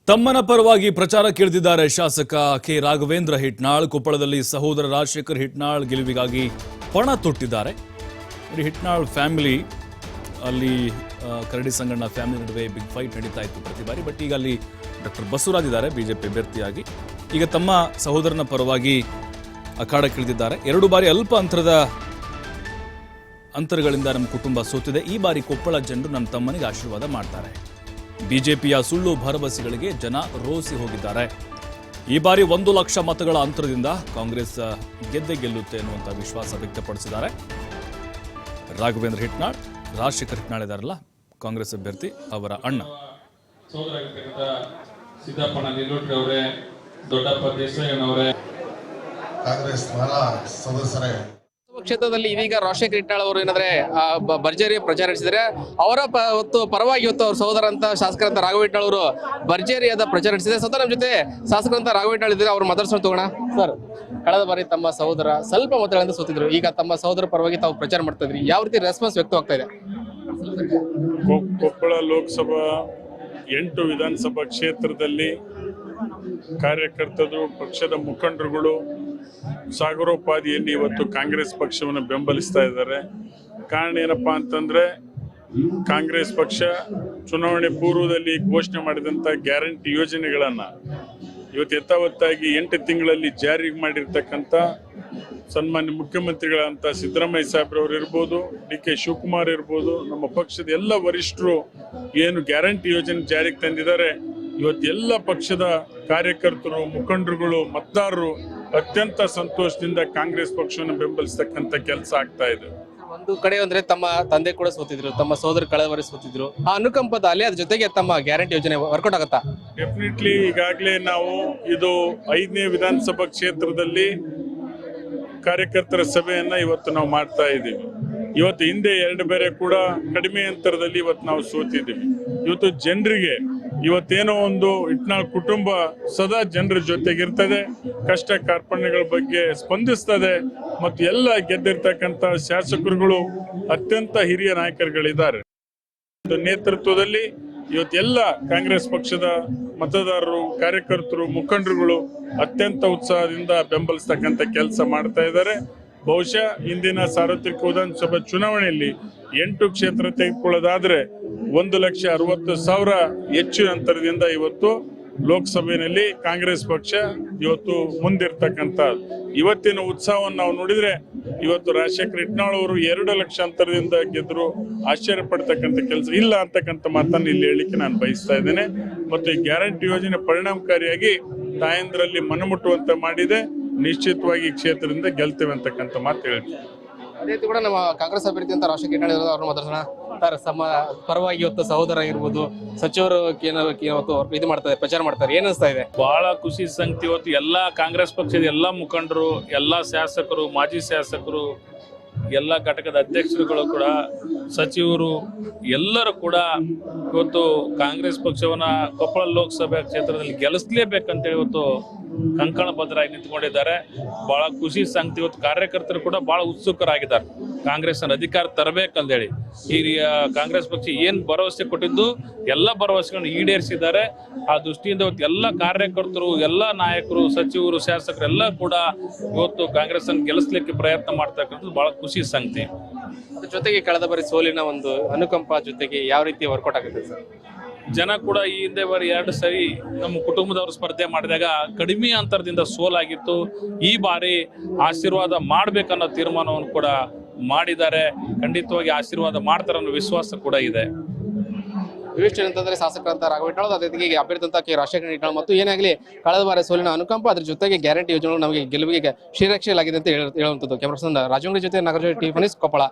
ತಮ್ಮನ ಪರವಾಗಿ ಪ್ರಚಾರ ಕೇಳಿದ್ದಾರೆ ಶಾಸಕ ಕೆ ರಾಘವೇಂದ್ರ ಹಿಟ್ನಾಳ್. ಕೊಪ್ಪಳದಲ್ಲಿ ಸಹೋದರ ರಾಜಶೇಖರ್ ಹಿಟ್ನಾಳ್ ಗೆಲುವಿಗಾಗಿ ಪಣ ತೊಟ್ಟಿದ್ದಾರೆ. ಹಿಟ್ನಾಳ್ ಫ್ಯಾಮಿಲಿ ಅಲ್ಲಿ ಕರಡಿ ಸಂಗಣ್ಣ ಫ್ಯಾಮಿಲಿ ನಡುವೆ ಬಿಗ್ ಫೈಟ್ ನಡೀತಾ ಇತ್ತು ಪ್ರತಿ ಬಾರಿ. ಬಟ್ ಈಗ ಅಲ್ಲಿ ಡಾಕ್ಟರ್ ಬಸವರಾಜ್ ಇದ್ದಾರೆ ಬಿಜೆಪಿ ಅಭ್ಯರ್ಥಿಯಾಗಿ. ಈಗ ತಮ್ಮ ಸಹೋದರನ ಪರವಾಗಿ ಅಖಾಡಕ್ಕಿಳಿದಿದ್ದಾರೆ. 2 ಬಾರಿ ಅಲ್ಪ ಅಂತರಗಳಿಂದ ನಮ್ಮ ಕುಟುಂಬ ಸೋತಿದೆ. ಈ ಬಾರಿ ಕೊಪ್ಪಳ ಜನರು ನನ್ನ ತಮ್ಮನಿಗೆ ಆಶೀರ್ವಾದ ಮಾಡ್ತಾರೆ. ಬಿಜೆಪಿಯ ಸುಳ್ಳು ಭರವಸೆಗಳಿಗೆ ಜನ ರೋಸಿ ಹೋಗಿದ್ದಾರೆ. ಈ ಬಾರಿ 1 ಲಕ್ಷ ಮತಗಳ ಅಂತರದಿಂದ ಕಾಂಗ್ರೆಸ್ ಗೆದ್ದೆ ಗೆಲ್ಲುತ್ತೆ ಅನ್ನುವಂಥ ವಿಶ್ವಾಸ ವ್ಯಕ್ತಪಡಿಸಿದ್ದಾರೆ ರಾಘವೇಂದ್ರ ಹಿಟ್ನಾಳ್. ರಾಜಶೇಖರ್ ಹಿಟ್ನಾಳ್ ಇದಾರಲ್ಲ, ಕಾಂಗ್ರೆಸ್ ಅಭ್ಯರ್ಥಿ, ಅವರ ಅಣ್ಣ. ಸಿದ್ದಪ್ಪಣ್ಣ ನಿಲೋಟ್ರಿ ಅವರೇ, ದೊಡ್ಡಪ್ಪ ದೇಸಾಯಿಯವರೇ, ಕಾಂಗ್ರೆಸ್ ಸದಸ್ಯರೇ, ಕ್ಷೇತ್ರದಲ್ಲಿ ಇದೀಗ ರಾಜಶೇಖರ್ ಹಿಟ್ನಾಳ್ ಅವರು ಏನಾದ್ರೆ ಭರ್ಜರಿ ಪ್ರಚಾರ ನಡೆಸಿದರೆ ಅವರ ಪರವಾಗಿ ಇವತ್ತು ಅವ್ರ ಸಹೋದರ ಅಂತ ಶಾಸಕರಂತ ರಾಘವೇಂದ್ರ ಹಿಟ್ನಾಳ್ ಅವರು ಭರ್ಜರಿಯಾದ ಪ್ರಚಾರ ನಡೆಸಿದ್ದಾರೆ. ಸ್ವತಃ ನಮ್ಮ ಜೊತೆ ಶಾಸಕರಂತ ರಾಘವೇಂದ್ರ ಹಿಟ್ನಾಳ್ ಇದ್ದಾರೆ. ಅವ್ರು ಮಾತಾಡ್ಸೋಣ ತಗೋಣ. ಸರ್, ಕಳೆದ ಬಾರಿ ತಮ್ಮ ಸಹೋದರ ಸ್ವಲ್ಪ ಮತಗಳಿಂದ ಸೋತಿದ್ರು. ಈಗ ತಮ್ಮ ಸಹೋದರ ಪರವಾಗಿ ತಾವು ಪ್ರಚಾರ ಮಾಡ್ತಾ ಇದ್ರಿ. ಯಾವ ರೀತಿ ರೆಸ್ಪಾನ್ಸ್ ವ್ಯಕ್ತವಾಗ್ತಾ ಇದೆ? ಕೊಪ್ಪಳ ಲೋಕಸಭಾ 8 ವಿಧಾನಸಭಾ ಕ್ಷೇತ್ರದಲ್ಲಿ ಕಾರ್ಯಕರ್ತರು, ಪಕ್ಷದ ಮುಖಂಡರುಗಳು ಸಾಗರೋಪಾದಿಯಲ್ಲಿ ಇವತ್ತು ಕಾಂಗ್ರೆಸ್ ಪಕ್ಷವನ್ನು ಬೆಂಬಲಿಸ್ತಾ ಇದ್ದಾರೆ. ಕಾರಣ ಏನಪ್ಪಾ ಅಂತಂದ್ರೆ, ಕಾಂಗ್ರೆಸ್ ಪಕ್ಷ ಚುನಾವಣೆ ಪೂರ್ವದಲ್ಲಿ ಘೋಷಣೆ ಮಾಡಿದಂಥ ಗ್ಯಾರಂಟಿ ಯೋಜನೆಗಳನ್ನ ಇವತ್ತು ಯಥಾವತ್ತಾಗಿ 8 ತಿಂಗಳಲ್ಲಿ ಜಾರಿಗೆ ಮಾಡಿರ್ತಕ್ಕಂಥ ಸನ್ಮಾನ್ಯ ಮುಖ್ಯಮಂತ್ರಿಗಳಂತ ಸಿದ್ದರಾಮಯ್ಯ ಸಾಹೇಬ್ರವ್ರು ಇರ್ಬೋದು, ಡಿ.ಕೆ. ಶಿವಕುಮಾರ್ ಇರ್ಬೋದು, ನಮ್ಮ ಪಕ್ಷದ ಎಲ್ಲ ವರಿಷ್ಠರು ಏನು ಗ್ಯಾರಂಟಿ ಯೋಜನೆ ಜಾರಿಗೆ ತಂದಿದ್ದಾರೆ, ಇವತ್ತೆಲ್ಲ ಪಕ್ಷದ ಕಾರ್ಯಕರ್ತರು, ಮುಖಂಡರುಗಳು, ಮತದಾರರು ಅತ್ಯಂತ ಸಂತೋಷದಿಂದ ಕಾಂಗ್ರೆಸ್ ಪಕ್ಷವನ್ನು ಬೆಂಬಲಿಸತಕ್ಕಂಥ ಕೆಲಸ ಆಗ್ತಾ ಇದೆ. ಒಂದು ಕಡೆ ಅಂದ್ರೆ ತಮ್ಮ ತಂದೆ ಕೂಡ ಸೋತಿದ್ರು, ತಮ್ಮ ಸಹೋದರ ಕಳೆದ ಬಾರಿ ಸೋತಿದ್ರು. ಆ ಅನುಕಂಪದ ಅಲ್ಲೇ ಅದ್ರ ಜೊತೆಗೆ ತಮ್ಮ ಗ್ಯಾರಂಟಿ ಯೋಜನೆ ವರ್ಕೌಟ್ ಆಗುತ್ತಾ? ಡೆಫಿನೆಟ್ಲಿ. ಈಗಾಗಲೇ ನಾವು ಇದು 5ನೇ ವಿಧಾನಸಭಾ ಕ್ಷೇತ್ರದಲ್ಲಿ ಕಾರ್ಯಕರ್ತರ ಸಭೆಯನ್ನ ಇವತ್ತು ನಾವು ಮಾಡ್ತಾ ಇದ್ದೀವಿ. ಇವತ್ತು ಹಿಂದೆ 2 ಬೇರೆ ಕೂಡ ಕಡಿಮೆ ಅಂತರದಲ್ಲಿ ಇವತ್ತು ನಾವು ಸೋತಿದ್ದೀವಿ. ಇವತ್ತು ಜನರಿಗೆ ಇವತ್ತೇನೋ ಒಂದು ಹಿಟ್ನಾಳ್ ಕುಟುಂಬ ಸದಾ ಜನರ ಜೊತೆಗಿರ್ತದೆ, ಕಷ್ಟ ಕಾರ್ಪಣ್ಯಗಳ ಬಗ್ಗೆ ಸ್ಪಂದಿಸ್ತದೆ. ಮತ್ತು ಎಲ್ಲ ಗೆದ್ದಿರ್ತಕ್ಕಂಥ ಶಾಸಕರುಗಳು ಅತ್ಯಂತ ಹಿರಿಯ ನಾಯಕರುಗಳಿದ್ದಾರೆ. ನೇತೃತ್ವದಲ್ಲಿ ಇವತ್ತೆಲ್ಲ ಕಾಂಗ್ರೆಸ್ ಪಕ್ಷದ ಮತದಾರರು, ಕಾರ್ಯಕರ್ತರು, ಮುಖಂಡರುಗಳು ಅತ್ಯಂತ ಉತ್ಸಾಹದಿಂದ ಬೆಂಬಲಿಸ್ತಕ್ಕಂಥ ಕೆಲಸ ಮಾಡ್ತಾ ಇದ್ದಾರೆ. ಬಹುಶಃ ಇಂದಿನ ಸಾರ್ವತ್ರಿಕ ವಿಧಾನಸಭಾ ಚುನಾವಣೆಯಲ್ಲಿ 8 ಕ್ಷೇತ್ರ ತೆಗೆದುಕೊಳ್ಳೋದಾದ್ರೆ 1,60,000 ಹೆಚ್ಚು ಅಂತರದಿಂದ ಇವತ್ತು ಲೋಕಸಭೆಯಲ್ಲಿ ಕಾಂಗ್ರೆಸ್ ಪಕ್ಷ ಇವತ್ತು ಮುಂದಿರ್ತಕ್ಕಂಥ ಇವತ್ತಿನ ಉತ್ಸಾಹವನ್ನು ನಾವು ನೋಡಿದ್ರೆ, ಇವತ್ತು ರಾಜಶೇಖರ್ ಹಿಟ್ನಾಳ್ ಅವರು 2 ಲಕ್ಷ ಅಂತರದಿಂದ ಗೆದ್ರು ಆಶ್ಚರ್ಯ ಪಡ್ತಕ್ಕಂಥ ಕೆಲಸ ಇಲ್ಲ ಅಂತಕ್ಕಂಥ ಮಾತನ್ನು ಇಲ್ಲಿ ಹೇಳಲಿಕ್ಕೆ ನಾನು ಬಯಸ್ತಾ ಇದ್ದೇನೆ. ಮತ್ತು ಈ ಗ್ಯಾರಂಟಿ ಯೋಜನೆ ಪರಿಣಾಮಕಾರಿಯಾಗಿ ತಾಯಂದ್ರಲ್ಲಿ ಮನಮುಟ್ಟುವಂತೆ ಮಾಡಿದೆ. ನಿಶ್ಚಿತವಾಗಿ ಕ್ಷೇತ್ರದಿಂದ ಗೆಲ್ತೇವೆ ಅಂತಕ್ಕಂಥ ಮಾತು ಹೇಳ್ತೀವಿ. ಅದೇ ರೀತಿ ಕೂಡ ನಮ್ಮ ಕಾಂಗ್ರೆಸ್ ಅಭ್ಯರ್ಥಿ ಅಂತ ರಾಜಶೇಖರ್ ಹಿಟ್ನಾಳ್ ಅವ್ರನ್ನ ಮಾತಾಡ್ಸೋಣ. ಸರ್, ತಮ್ಮ ಪರವಾಗಿ ಇವತ್ತು ಸಹೋದರ ಇರ್ಬೋದು, ಸಚಿವರು ಇವತ್ತು ಇದು ಮಾಡ್ತಾರೆ, ಪ್ರಚಾರ ಮಾಡ್ತಾರೆ. ಏನ್ ಅನಿಸ್ತಾ ಇದೆ? ಬಹಳ ಖುಷಿ ಸಂಗತಿ. ಇವತ್ತು ಎಲ್ಲಾ ಕಾಂಗ್ರೆಸ್ ಪಕ್ಷದ ಎಲ್ಲಾ ಮುಖಂಡರು, ಎಲ್ಲಾ ಶಾಸಕರು, ಮಾಜಿ ಶಾಸಕರು, ಎಲ್ಲ ಘಟಕದ ಅಧ್ಯಕ್ಷರುಗಳು ಕೂಡ, ಸಚಿವರು ಎಲ್ಲರೂ ಕೂಡ ಇವತ್ತು ಕಾಂಗ್ರೆಸ್ ಪಕ್ಷವನ್ನ ಕೊಪ್ಪಳ ಲೋಕಸಭಾ ಕ್ಷೇತ್ರದಲ್ಲಿ ಗೆಲ್ಲಿಸಲೇಬೇಕಂತೇಳಿ ಇವತ್ತು ಕಂಕಣಬದ್ಧರಾಗಿ ನಿಂತ್ಕೊಂಡಿದ್ದಾರೆ. ಬಹಳ ಖುಷಿ ಸಂಗತಿ. ಇವತ್ತು ಕಾರ್ಯಕರ್ತರು ಕೂಡ ಬಹಳ ಉತ್ಸುಕರಾಗಿದ್ದಾರೆ ಕಾಂಗ್ರೆಸ್ ಅಧಿಕಾರ ತರಬೇಕಂತೇಳಿ. ಈ ಕಾಂಗ್ರೆಸ್ ಪಕ್ಷ ಏನ್ ಭರವಸೆ ಕೊಟ್ಟಿದ್ದು ಎಲ್ಲ ಭರವಸೆಗಳನ್ನು ಈಡೇರಿಸಿದ್ದಾರೆ. ಆ ದೃಷ್ಟಿಯಿಂದ ಇವತ್ತು ಎಲ್ಲ ಕಾರ್ಯಕರ್ತರು, ಎಲ್ಲ ನಾಯಕರು, ಸಚಿವರು, ಶಾಸಕರು ಎಲ್ಲ ಕೂಡ ಇವತ್ತು ಕಾಂಗ್ರೆಸ್ ಅನ್ನು ಗೆಲ್ಲಿಸಲಿಕ್ಕೆ ಪ್ರಯತ್ನ ಮಾಡ್ತಕ್ಕಂಥದ್ದು ಬಹಳ ಖುಷಿ ಸಂಗತಿ. ಅದ್ರ ಜೊತೆಗೆ ಕಳೆದ ಬಾರಿ ಸೋಲಿನ ಒಂದು ಅನುಕಂಪ ಜೊತೆಗೆ ಯಾವ ರೀತಿ ವರ್ಕೌಟ್ ಆಗುತ್ತೆ ಸರ್? ಜನ ಕೂಡ ಈ ಹಿಂದೆ ಬಾರಿ 2 ಸರಿ ನಮ್ಮ ಕುಟುಂಬದವರು ಸ್ಪರ್ಧೆ ಮಾಡಿದಾಗ ಕಡಿಮೆ ಅಂತರದಿಂದ ಸೋಲಾಗಿತ್ತು. ಈ ಬಾರಿ ಆಶೀರ್ವಾದ ಮಾಡ್ಬೇಕನ್ನೋ ತೀರ್ಮಾನವನ್ನು ಕೂಡ ಮಾಡಿದ್ದಾರೆ. ಖಂಡಿತವಾಗಿ ಆಶೀರ್ವಾದ ಮಾಡ್ತಾರೆ ಅನ್ನೋ ವಿಶ್ವಾಸ ಕೂಡ ಇದೆ. ಅಂತಂದ್ರೆ ಶಾಸಕರಂತ ರಾಘವೇಂದ್ರ ಹಿಟ್ನಾಳ್, ಅದೇ ರೀತಿ ಅಭ್ಯರ್ಥಿ ಅಂತ ಕೆ ರಾಜಶೇಖರ್ ಹಿಟ್ನಾಳ್, ಮತ್ತು ಏನಾಗಲಿ ಕಳೆದ ಬಾರಿ ಸೋಲಿನ ಅನುಕಂಪ, ಅದ್ರ ಜೊತೆಗೆ ಗ್ಯಾರಂಟಿ ಯೋಜನೆಗಳು ನಮಗೆ ಗೆಲುವಿಗೆ ಶ್ರೀರಕ್ಷೆಯಾಗಿದೆ ಅಂತ ಹೇಳುವಂಥದ್ದು. ಕ್ಯಾಮರಾ ಪರ್ಸನ್ ರಾಜವಂಗ್ರಿ ಜೊತೆ ನಾಗರಾಜ್, ಟಿವಿ ಕೊಪ್ಪಳ.